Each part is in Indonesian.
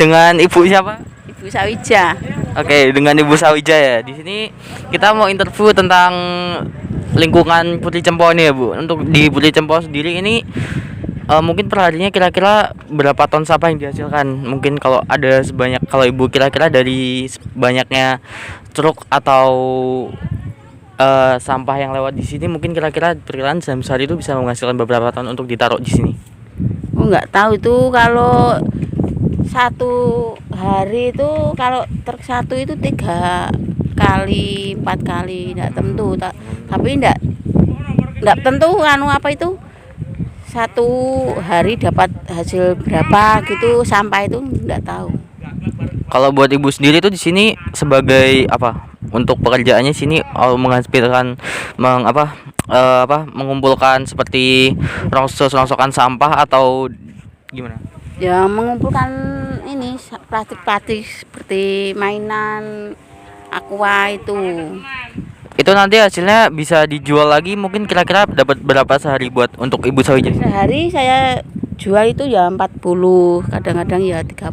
dengan Ibu siapa? Ibu Sawija. Oke, dengan Ibu Sawija ya. Di sini kita mau interview tentang lingkungan Putri Cempo ini ya, Bu. Untuk di Putri Cempo sendiri ini mungkin perharinya kira-kira berapa ton sampah yang dihasilkan? Mungkin kalau ada sebanyak, kalau Ibu kira-kira dari banyaknya truk atau sampah yang lewat di sini, mungkin kira-kira perkiraan dalam sehari itu bisa menghasilkan beberapa ton untuk ditaruh di sini. Oh, nggak tahu itu kalau satu hari itu kalau truk satu itu 3 kali 4 kali nggak tentu tapi nggak tentu apa itu satu hari dapat hasil berapa gitu sampah itu nggak tahu. Kalau buat Ibu sendiri tuh di sini sebagai apa? Untuk pekerjaannya sini menghasilkan mengumpulkan seperti rongsokan sampah atau gimana? Ya mengumpulkan ini plastik-plastik seperti mainan aqua itu. Itu nanti hasilnya bisa dijual lagi, mungkin kira-kira dapat berapa sehari buat untuk Ibu Sawija? Sehari saya jual itu ya 40, kadang-kadang ya 30,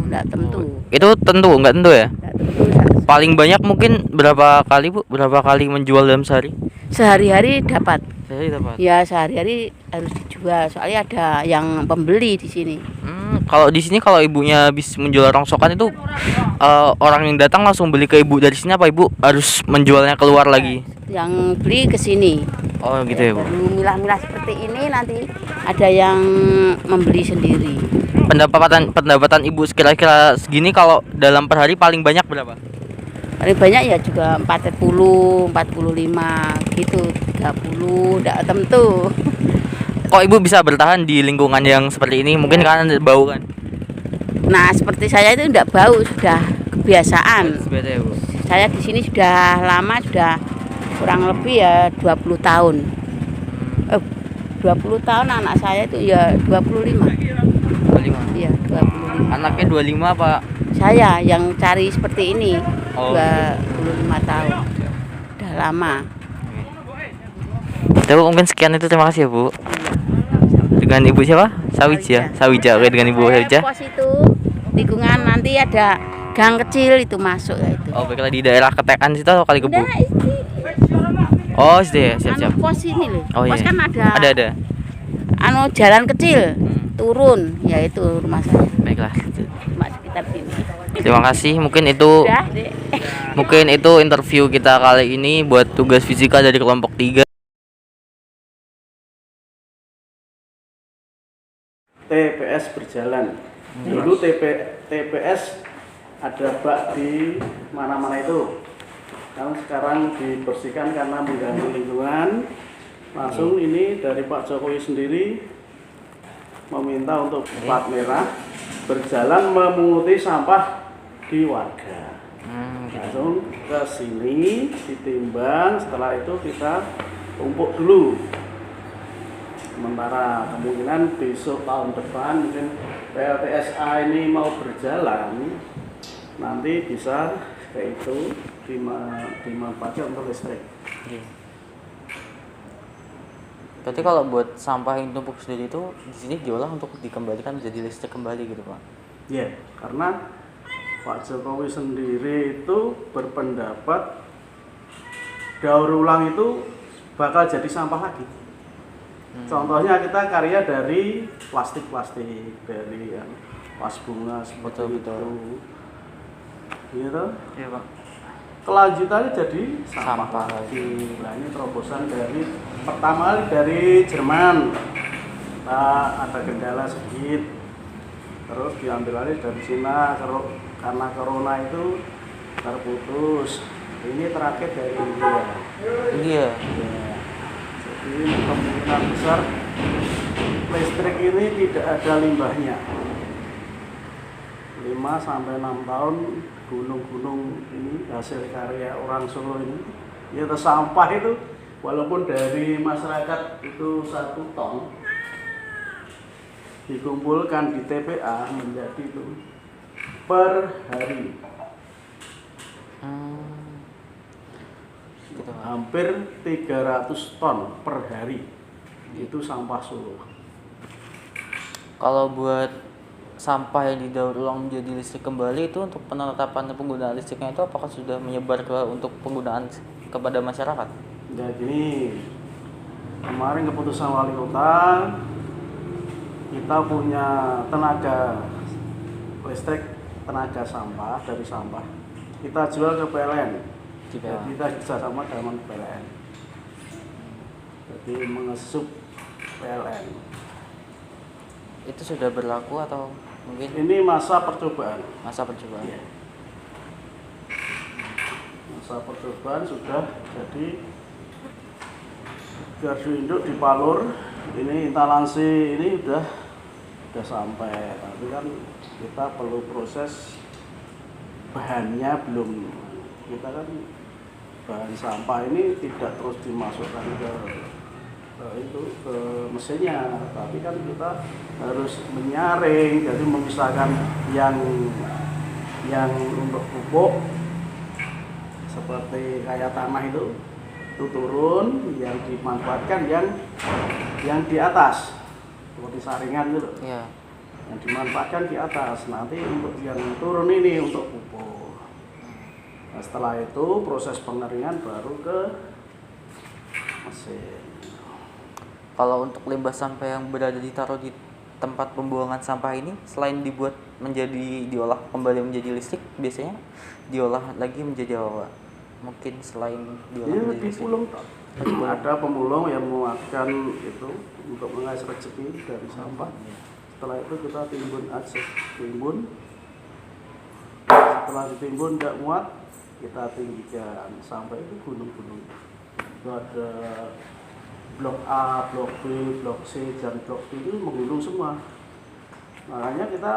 enggak tentu. Itu tentu enggak tentu ya? Enggak tentu. Ya. Paling banyak mungkin berapa kali, Bu? Berapa kali menjual dalam sehari? Sehari-hari dapat. Sehari dapat. Ya sehari-hari harus dijual, soalnya ada yang pembeli di sini. Kalau di sini kalau ibunya habis menjual rongsokan itu orang yang datang langsung beli ke ibu dari sini apa ibu harus menjualnya keluar lagi? Yang beli ke sini. Oh gitu ya, Bu. Baru milah-milah seperti ini nanti ada yang membeli sendiri. Pendapatan ibu kira-kira segini kalau dalam per hari paling banyak berapa? Paling banyak ya juga 40, 45 gitu, 30, enggak tentu. Kok ibu bisa bertahan di lingkungan yang seperti ini? Mungkin karena bau kan? Nah, seperti saya itu enggak bau, sudah kebiasaan. Sebenarnya, Bu. Saya di sini sudah lama, sudah kurang lebih ya 20 tahun. 20 tahun anak saya itu ya 25. 25. Iya, 25. Anaknya 25 apa? Saya yang cari seperti ini. Oh. 25 tahun. Udah lama. Tapi mungkin sekian itu, terima kasih ya, Bu. Dengan Ibu siapa? Sawija. Sawija. Oke, dengan Ibu Sawija. Pos itu lingkungan nanti ada gang kecil itu masuk ya itu. Oh, baiklah di daerah Ketekan situ atau Kali Kebo? Udah ini. Oh, sudah ya, siap-siap. Pos ini loh. Oh, Pos iya. kan ada. Ada. Jalan kecil. Turun, yaitu rumah saya. Baiklah. Cuma sekitar sini. Terima kasih. Mungkin itu interview kita kali ini buat tugas fisika dari kelompok 3. TPS berjalan. Dulu TPS ada bak di mana-mana itu. Sekarang dibersihkan karena mengganggu lingkungan. Langsung ini dari Pak Jokowi sendiri meminta untuk plat merah berjalan memunguti sampah di warga. Langsung ke sini ditimbang, setelah itu kita tumpuk dulu. Sementara kemungkinan besok tahun depan mungkin PLTSA ini mau berjalan, nanti bisa kayak itu dimanfaatkan untuk listrik. Berarti kalau buat sampah yang tumpuk sendiri itu di sini diolah untuk dikembalikan menjadi listrik kembali gitu, Pak? Iya, karena Pak Jokowi sendiri itu berpendapat daur ulang itu bakal jadi sampah lagi. Contohnya kita karya dari plastik-plastik, dari vas bunga seperti itu. Gitu. Iya, Pak. Kelanjutannya jadi sampah lagi. Nah, ini terobosan pertama kali dari Jerman. Nah, ada kendala sedikit. Terus diambil alih dari Cina karena corona itu terputus. Ini terakhir dari India. Iya. Ya. Jadi kemungkinan besar listrik ini tidak ada limbahnya. 5-6 tahun gunung-gunung ini hasil karya orang Solo ini, ya sampah itu walaupun dari masyarakat itu 1 ton dikumpulkan di TPA menjadi itu per hari Gitu, hampir 300 ton per hari itu sampah Solo. Kalau buat sampah yang didaur ulang menjadi listrik kembali itu untuk penetapan penggunaan listriknya itu apakah sudah menyebar untuk penggunaan kepada masyarakat? Ya gini, kemarin keputusan wali kota kita punya tenaga listrik, tenaga sampah dari sampah kita jual ke PLN. Jadi kita bersama dengan PLN. Jadi mengesup PLN. Itu sudah berlaku atau mungkin Ini masa percobaan. masa percobaan? Iya. Masa percobaan sudah, jadi gardu induk di Palur, ini instalasi ini udah sampai, tapi kan kita perlu proses bahannya belum. Kita kan bahan sampah ini tidak terus dimasukkan ke mesinnya, tapi kan kita harus menyaring, jadi memisahkan yang untuk pupuk seperti kayak tanah itu turun, yang dimanfaatkan yang di atas seperti saringan itu, Iya. yang dimanfaatkan di atas, nanti untuk yang turun ini untuk pupuk. Nah, setelah itu proses pengeringan baru ke mesin. Kalau untuk limbah sampah yang berada ditaruh di tempat pembuangan sampah ini, selain dibuat diolah kembali menjadi listrik, biasanya diolah lagi menjadi apa? Mungkin selain diolah Ini menjadi di listrik. pulung ada pemulung yang menguatkan itu untuk mengais rezeki dari sampah. Setelah itu kita timbun aja, setelah ditimbun tidak muat, kita tinggikan sampai itu gunung-gunung. Itu ada blok A, blok B, blok C, dan blok D itu menggunung semua. Makanya kita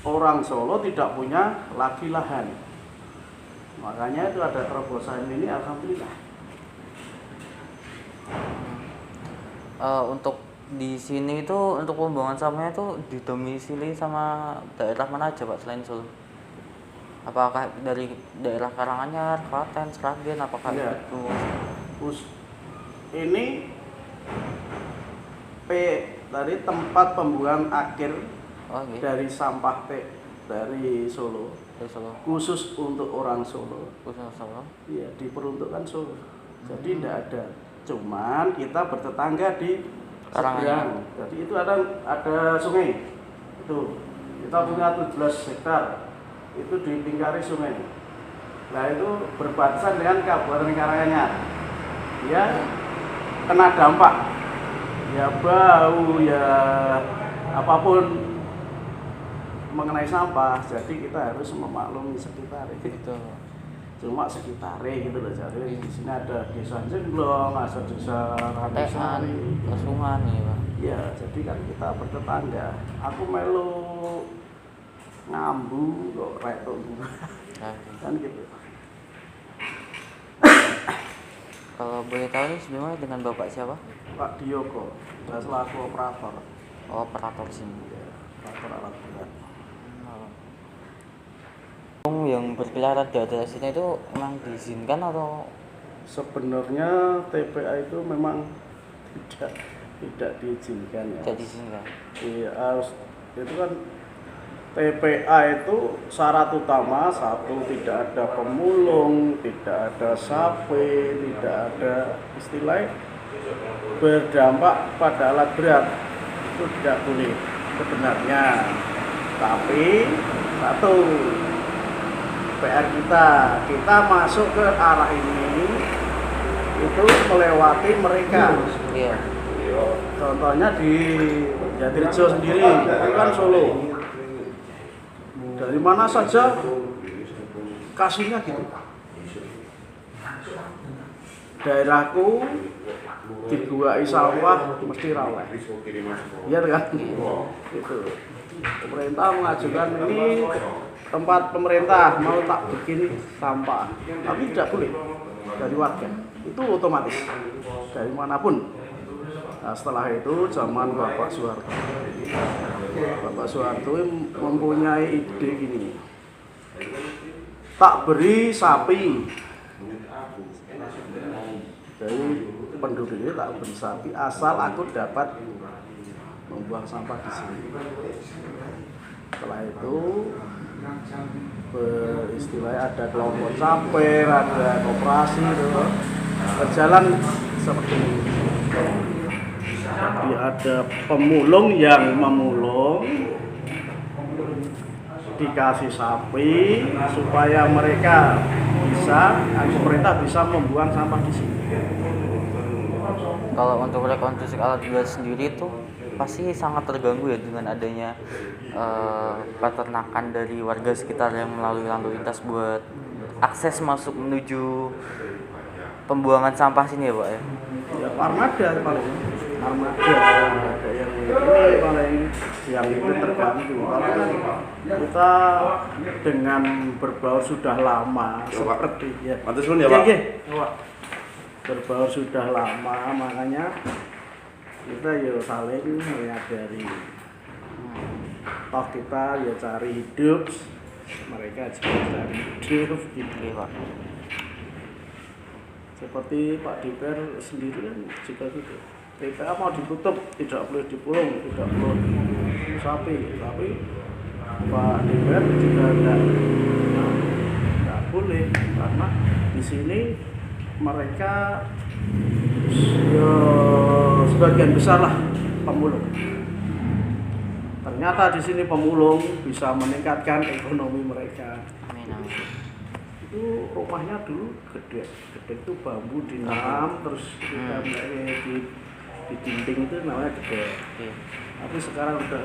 orang Solo tidak punya lagi lahan. Makanya itu ada terobosan ini, alhamdulillah. Untuk di sini itu untuk pembuangan sampahnya itu didomisili sama daerah mana aja Pak selain Solo? Apakah dari daerah Karanganyar, Klaten, Sragen, apakah Iya. itu? Ini dari tempat pembuangan akhir Oh, gitu. dari sampah dari Solo, Dari Solo. khusus untuk orang Solo. Khusus Solo. Iya, diperuntukkan Solo. Jadi tidak ada. Cuman kita bertetangga di Karanganyar. seberang. Jadi itu ada sungai. Itu kita punya 17 hektar. Itu dipingkari sungai. Nah itu berbatasan dengan Kabupaten Karanganyar. Ya kena dampak. Ya bau, ya apapun mengenai sampah. Jadi kita harus memaklumi sekitar Gitu. cuma sekitarnya gitu loh. Jadi di sini ada desa Jenglong, ada desa Tean, Rantisari. Kesungan nih Pak. Ya, jadi kan kita bertetangga. Aku melu ngambu kok retok kan gitu. Kalau boleh tahu nih sebelumnya dengan Bapak siapa? Pak Diyoko, saya selaku operator. Oh, operator sini. Ya, operator alat berat. Yang berkeliaran di atas sini itu emang diizinkan atau Sebenarnya TPA itu memang tidak diizinkan ya. tidak diizinkan? Iya, harus itu kan TPA itu syarat utama satu, tidak ada pemulung, tidak ada sape, tidak ada istilah berdampak pada alat berat, itu tidak boleh sebenarnya. Tapi satu PR kita masuk ke arah ini itu melewati mereka. Iya. Contohnya di Jatirejo sendiri, itu kan Solo. Dari mana saja kasusnya gitu. Daerahku dibuai sawah mesti raweh. Iya kan? Itu. Pemerintah mengajukan ini tempat pemerintah mau tak bikin sampah, tapi tidak boleh dari warga. Itu otomatis dari manapun. Nah, setelah itu zaman Bapak Soeharto. Bapak Soeharto mempunyai ide gini. Tak beri sapi. Jadi penduduk ini tak beri sapi asal aku dapat membuang sampah di sini. Setelah itu istilahnya ada kelompok caper, ada koperasi itu berjalan seperti ini. Jadi ada pemulung yang memulung, dikasih sapi supaya mereka pemerintah bisa membuang sampah di sini. Kalau untuk rekonstruksi alat berat sendiri itu pasti sangat terganggu ya dengan adanya peternakan dari warga sekitar yang melalui lalu lintas buat akses masuk menuju pembuangan sampah sini ya Pak ya? Ya armada paling, armada ada yang ini paling yang itu terganggu. Kalau kita dengan berbaur sudah lama seperti ya. Berbaur sudah lama, makanya kita ya saling menyadari. Toh kita ya cari hidup, mereka juga cari hidup gitu Pak. Seperti Pak Diper sendiri kan juga gitu. TPA mau ditutup, tidak boleh dipulung, tidak boleh sapi, tapi Pak Diper juga nggak boleh karena di sini mereka ya, sebagian besar lah pemulung. Ternyata di sini pemulung bisa meningkatkan ekonomi mereka. Amin. Itu rumahnya dulu gede itu bambu dinam, terus kita di dinding itu namanya gede. Tapi sekarang udah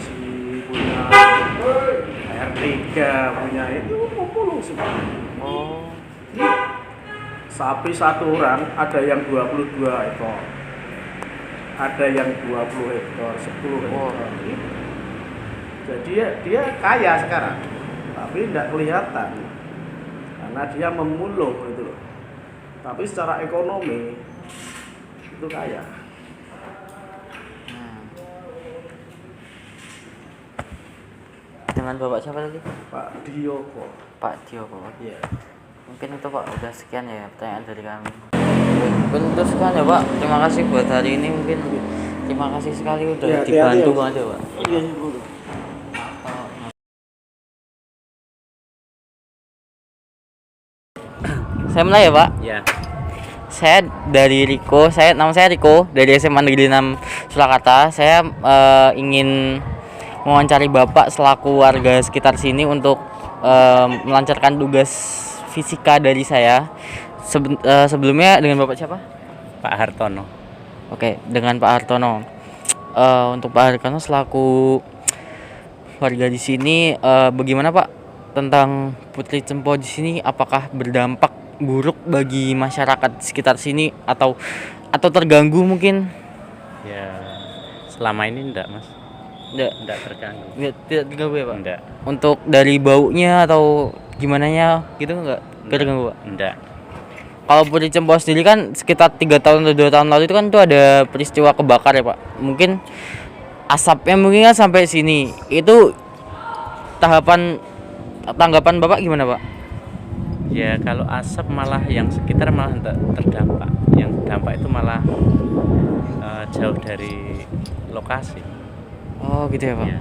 si punya R3 punya itu pemulung semua. Oh. Sapi satu orang ada yang 22 ekor, ada yang 20 ekor, 10 ekor. Jadi dia kaya sekarang, tapi tidak kelihatan karena dia memulung gitu loh. Tapi secara ekonomi itu kaya. Dengan Bapak siapa tadi? Pak Dioko. Pak Dioko. Iya. Mungkin itu Pak, udah sekian ya pertanyaan dari kami. Mungkin itu sekian ya Pak. Terima kasih buat hari ini mungkin. Terima kasih sekali udah Ya, dibantu banget ya Pak. Iya. Saya mulai ya Pak. Ya. Saya dari Riko, nama saya Riko dari SMA Negeri 6 Surakarta. Saya ingin mewawancari Bapak selaku warga sekitar sini untuk melancarkan tugas fisika dari saya. Sebelumnya dengan Bapak siapa? Pak Hartono. Oke, dengan Pak Hartono. Untuk Pak Hartono selaku warga di sini, bagaimana Pak tentang Putri Cempo di sini? Apakah berdampak buruk bagi masyarakat sekitar sini atau terganggu mungkin? Ya, selama ini enggak, Mas. Enggak terganggu. Tidak terganggu ya Pak? Enggak. Untuk dari baunya atau gimana nya gitu enggak terganggu Pak? Enggak. Kalau Putri Cempo sendiri kan sekitar 3 tahun atau 2 tahun lalu itu kan tuh ada peristiwa kebakar ya Pak. Mungkin asapnya mungkin kan sampai sini. Itu tanggapan Bapak gimana Pak? Ya, kalau asap malah yang sekitar malah enggak terdampak. Yang dampak itu malah jauh dari lokasi. Oh gitu ya Pak. Ya.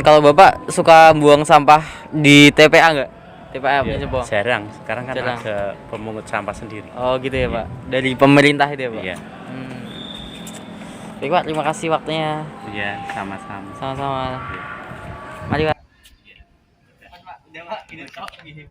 Kalau Bapak suka buang sampah di TPA enggak? TPA Ya, Cempo? jarang. Sekarang kan Jarang. ada pemungut sampah sendiri. Oh gitu ya Pak. Dari pemerintah itu ya Pak? Iya. Baik Pak, terima kasih waktunya. Iya, sama-sama. Sama-sama. Iya. Mari Pak. Udah Pak, ini